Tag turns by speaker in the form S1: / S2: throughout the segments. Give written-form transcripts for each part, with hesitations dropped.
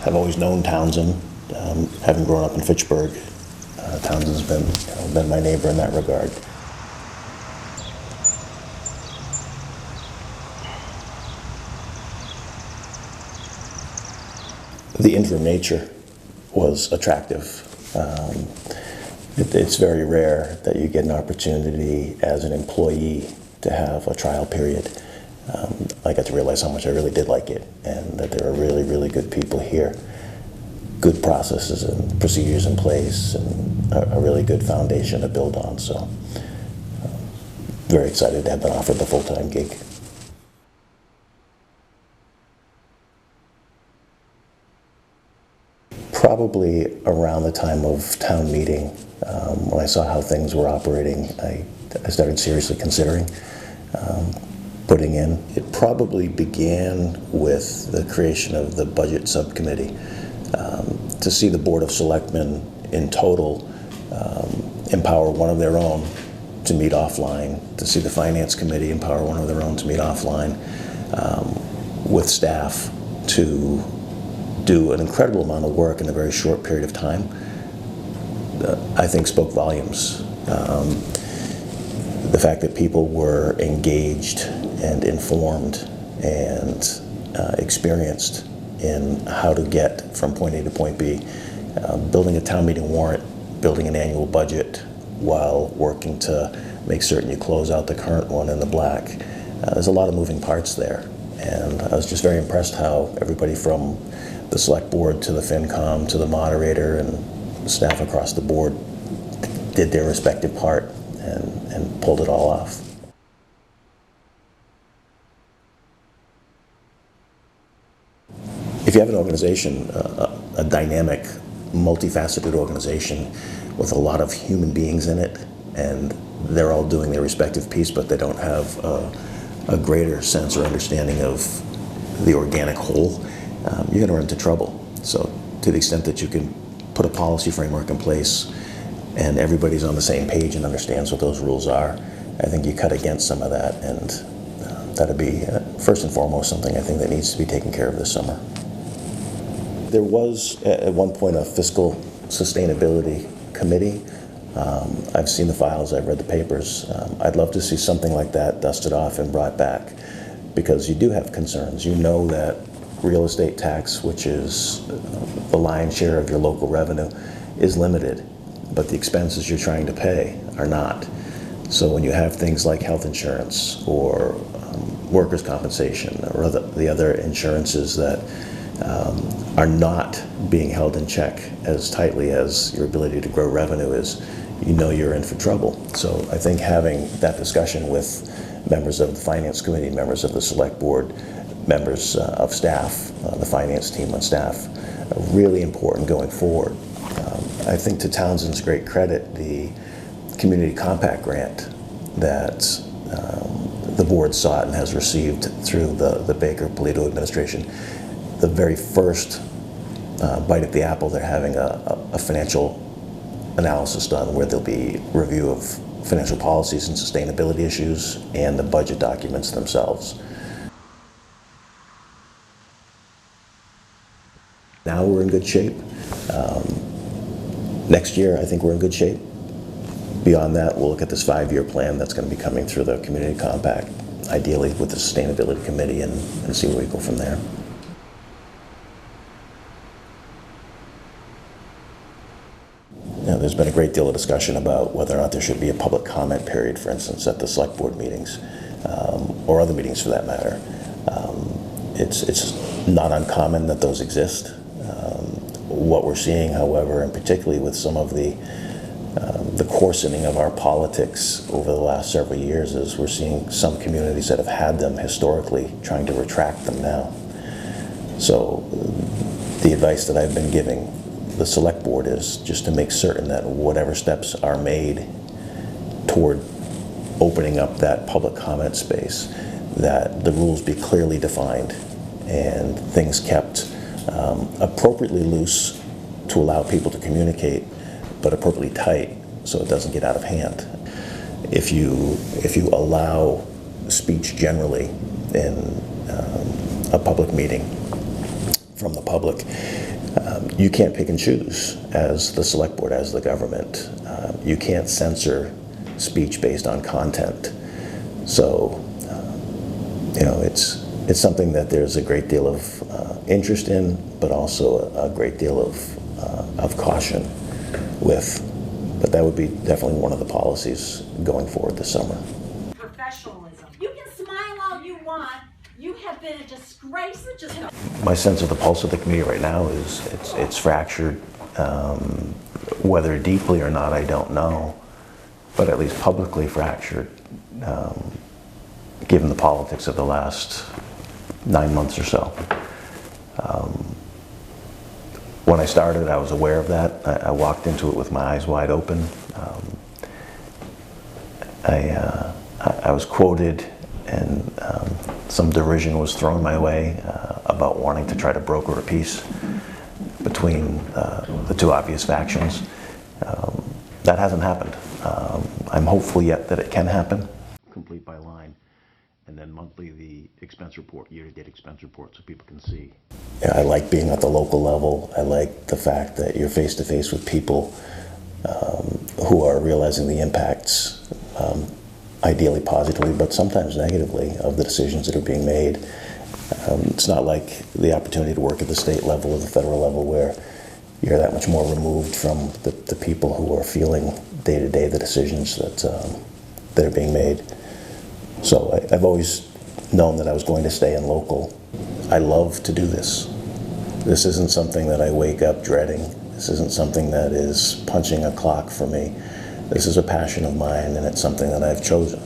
S1: have always known Townsend, having grown up in Fitchburg. Townsend's been my neighbor in that regard. The interim nature was attractive. It's very rare that you get an opportunity as an employee to have a trial period. I got to realize how much I really did like it, and that there are really, really good people here, good processes and procedures in place, and a really good foundation to build on. So, very excited to have been offered the full-time gig. Probably around the time of town meeting, when I saw how things were operating, I started seriously considering putting in. It probably began with the creation of the budget subcommittee. To see the Board of Selectmen in total empower one of their own to meet offline, to see the Finance Committee empower one of their own to meet offline, with staff to do an incredible amount of work in a very short period of time, I think spoke volumes. The fact that people were engaged and informed and experienced in how to get from point A to point B, building a town meeting warrant, building an annual budget while working to make certain you close out the current one in the black. There's a lot of moving parts there, and I was just very impressed how everybody from the select board to the FinCom to the moderator and staff across the board did their respective part and pulled it all off. If you have an organization, a dynamic, multifaceted organization with a lot of human beings in it, and they're all doing their respective piece, but they don't have a greater sense or understanding of the organic whole, you're going to run into trouble. So to the extent that you can put a policy framework in place and everybody's on the same page and understands what those rules are, I think you cut against some of that, and that'd be first and foremost something I think that needs to be taken care of this summer. There was at one point a fiscal sustainability committee. I've seen the files, I've read the papers. I'd love to see something like that dusted off and brought back, because you do have concerns. You know that real estate tax, which is the lion's share of your local revenue, is limited, but the expenses you're trying to pay are not. So when you have things like health insurance or workers' compensation or the other insurances that are not being held in check as tightly as your ability to grow revenue is, you know you're in for trouble. So I think having that discussion with members of the Finance Committee, members of the Select Board, members of staff, the finance team on staff, really important going forward. I think to Townsend's great credit, the Community Compact grant that the board sought and has received through the Baker-Polito administration, the very first bite at the apple, they're having a financial analysis done where there'll be review of financial policies and sustainability issues and the budget documents themselves. Now we're in good shape. Next year, I think we're in good shape. Beyond that, we'll look at this 5-year plan that's going to be coming through the Community Compact, ideally with the Sustainability Committee, and see where we go from there. You know, there's been a great deal of discussion about whether or not there should be a public comment period, for instance, at the select board meetings, or other meetings for that matter. It's not uncommon that those exist. What we're seeing, however, and particularly with some of the coarsening of our politics over the last several years, is we're seeing some communities that have had them historically trying to retract them now. So the advice that I've been giving the select board is just to make certain that whatever steps are made toward opening up that public comment space, that the rules be clearly defined and things kept appropriately loose to allow people to communicate, but appropriately tight so it doesn't get out of hand. If you allow speech generally in a public meeting, from the public. You can't pick and choose as the select board, as the government. You can't censor speech based on content. So, it's something that there's a great deal of interest in, but also a great deal of caution with. But that would be definitely one of the policies going forward this summer.
S2: Professionalism. You can smile all you want. You have been a disgrace.
S1: My sense of the pulse of the community right now is it's fractured. Whether deeply or not, I don't know, but at least publicly fractured, given the politics of the last 9 months or so. When I started, I was aware of that. I walked into it with my eyes wide open. I was quoted, and some derision was thrown my way about wanting to try to broker a peace between the two obvious factions. That hasn't happened. I'm hopeful yet that it can happen. Complete by line, and then monthly the expense report, year-to-date expense report, so people can see. Yeah, I like being at the local level. I like the fact that you're face-to-face with people who are realizing the impacts, ideally positively, but sometimes negatively, of the decisions that are being made. It's not like the opportunity to work at the state level or the federal level where you're that much more removed from the people who are feeling day-to-day the decisions that are being made. So I've always known that I was going to stay in local. I love to do this. This isn't something that I wake up dreading. This isn't something that is punching a clock for me. This is a passion of mine, and it's something that I've chosen.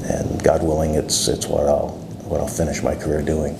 S1: And God willing, it's what I'll finish my career doing.